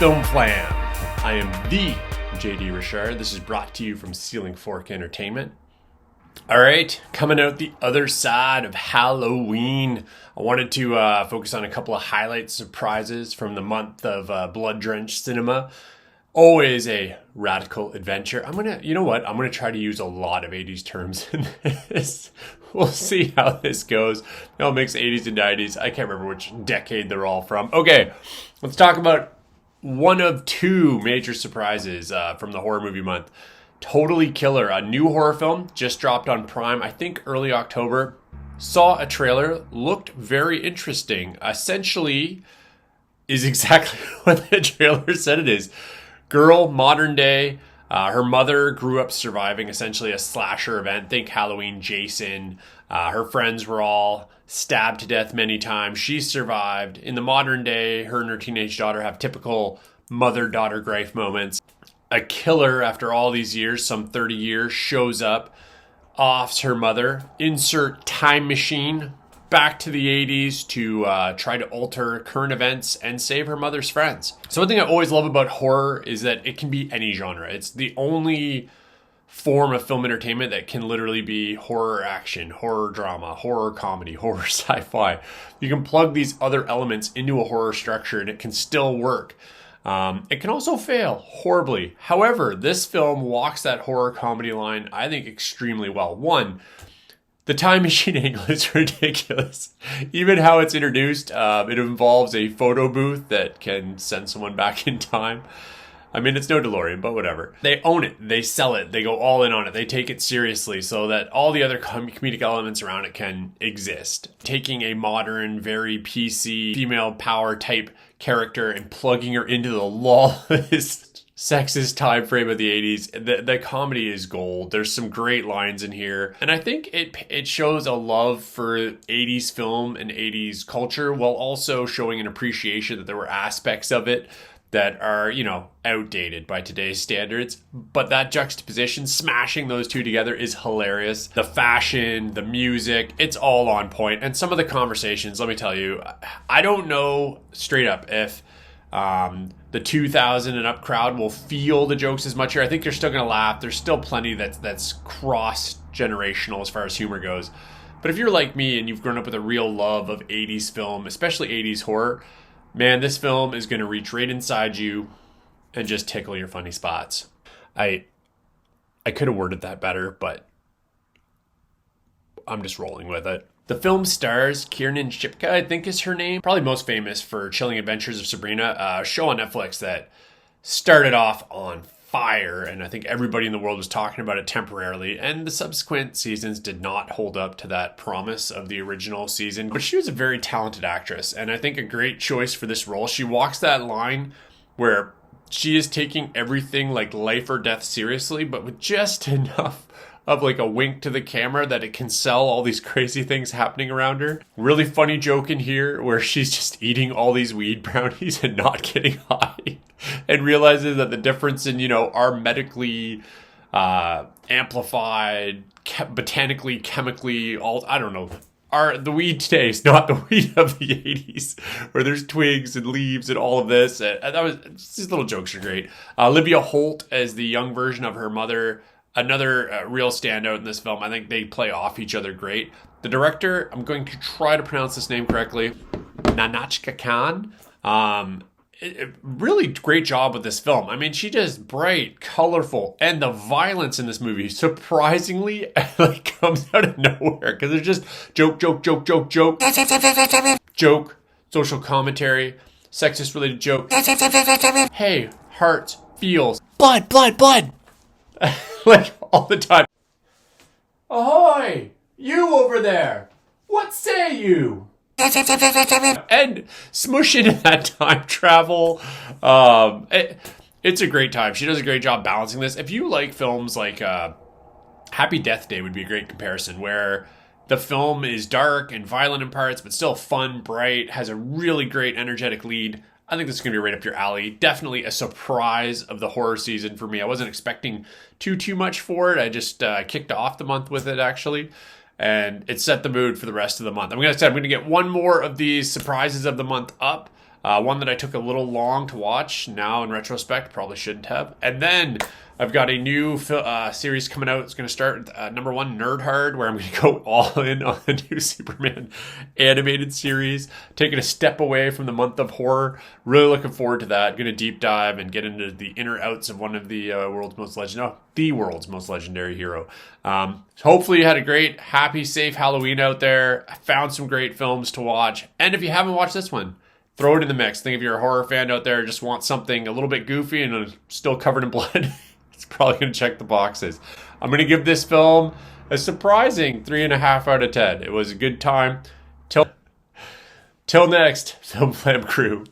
Film FLAM. I am the JD Richard. This is brought to you from Ceiling Fork Entertainment. All right, coming out the other side of Halloween, I wanted to focus on a couple of highlight surprises from the month of blood-drenched cinema. Always a radical adventure. I'm gonna try to use a lot of 80s terms in this. We'll see how this goes. No, mix 80s and 90s. I can't remember which decade they're all from. Okay, let's talk about one of two major surprises from the horror movie month. Totally Killer, a new horror film, just dropped on Prime, I think early October. Saw a trailer, looked very interesting. Essentially is exactly what the trailer said it is. Girl, modern day. Her mother grew up surviving essentially a slasher event. Think Halloween, Jason. Her friends were all stabbed to death many times. She survived. In the modern day, her and her teenage daughter have typical mother-daughter grief moments. A killer, after all these years, some 30 years, shows up, offs her mother, insert time machine back to the 80s to try to alter current events and save her mother's friends. So one thing I always love about horror is that it can be any genre. It's the only form of film entertainment that can literally be horror action, horror drama, horror comedy, horror sci-fi. You can plug these other elements into a horror structure and it can still work. It can also fail horribly. However, this film walks that horror comedy line, I think, extremely well. One, the time machine angle is ridiculous. Even how it's introduced, it involves a photo booth that can send someone back in time. I mean, it's no DeLorean, but whatever. They own it. They sell it. They go all in on it. They take it seriously so that all the other comedic elements around it can exist. Taking a modern, very PC, female power type character and plugging her into the lawless, sexist time frame of the 80s. The comedy is gold. There's some great lines in here. And I think it shows a love for 80s film and 80s culture while also showing an appreciation that there were aspects of it that are, outdated by today's standards. But that juxtaposition, smashing those two together is hilarious. The fashion, the music, it's all on point. And some of the conversations, let me tell you, I don't know straight up if the 2000 and up crowd will feel the jokes as much here. I think they're still going to laugh. There's still plenty that's cross-generational as far as humor goes. But if you're like me and you've grown up with a real love of 80s film, especially 80s horror, man, this film is going to reach right inside you and just tickle your funny spots. I could have worded that better, but I'm just rolling with it. The film stars Kiernan Shipka, I think is her name. Probably most famous for Chilling Adventures of Sabrina, a show on Netflix that started off on fire, and I think everybody in the world was talking about it temporarily, and the subsequent seasons did not hold up to that promise of the original season. But she was a very talented actress, and I think a great choice for this role. She walks that line where she is taking everything like life or death seriously, but with just enough of like a wink to the camera that it can sell all these crazy things happening around her. Really funny joke in here where she's just eating all these weed brownies and not getting high and realizes that the difference in, our medically amplified, botanically, chemically, the weed today is not the weed of the 80s, where there's twigs and leaves and all of this. These little jokes are great. Olivia Holt as the young version of her mother, another real standout in this film. I think they play off each other great. The director, I'm going to try to pronounce this name correctly, Nanachka Khan. Really great job with this film. I mean, she does bright, colorful, and the violence in this movie surprisingly comes out of nowhere because there's just joke, joke, social commentary, sexist related joke. Hey, hearts, feels, blood. All the time. Ahoy! You over there! What say you? And smush into that time travel. It's a great time. She does a great job balancing this. If you like films like Happy Death Day would be a great comparison, where the film is dark and violent in parts, but still fun, bright, has a really great energetic lead. I think this is going to be right up your alley. Definitely a surprise of the horror season for me. I wasn't expecting too much for it. I just kicked off the month with it, actually. And it set the mood for the rest of the month. I'm going to get one more of these surprises of the month up. One that I took a little long to watch. Now, in retrospect, probably shouldn't have. And then I've got a new series coming out. It's going to start number 1, Nerd Hard, where I'm going to go all in on the new Superman animated series, taking a step away from the month of horror. Really looking forward to that. Going to deep dive and get into the inner outs of one of the world's most legendary hero. Hopefully you had a great, happy, safe Halloween out there. I found some great films to watch. And if you haven't watched this one, throw it in the mix. Think if you're a horror fan out there, just want something a little bit goofy and still covered in blood, it's probably going to check the boxes. I'm going to give this film a surprising 3.5 out of 10. It was a good time. Till next, Film Flam crew.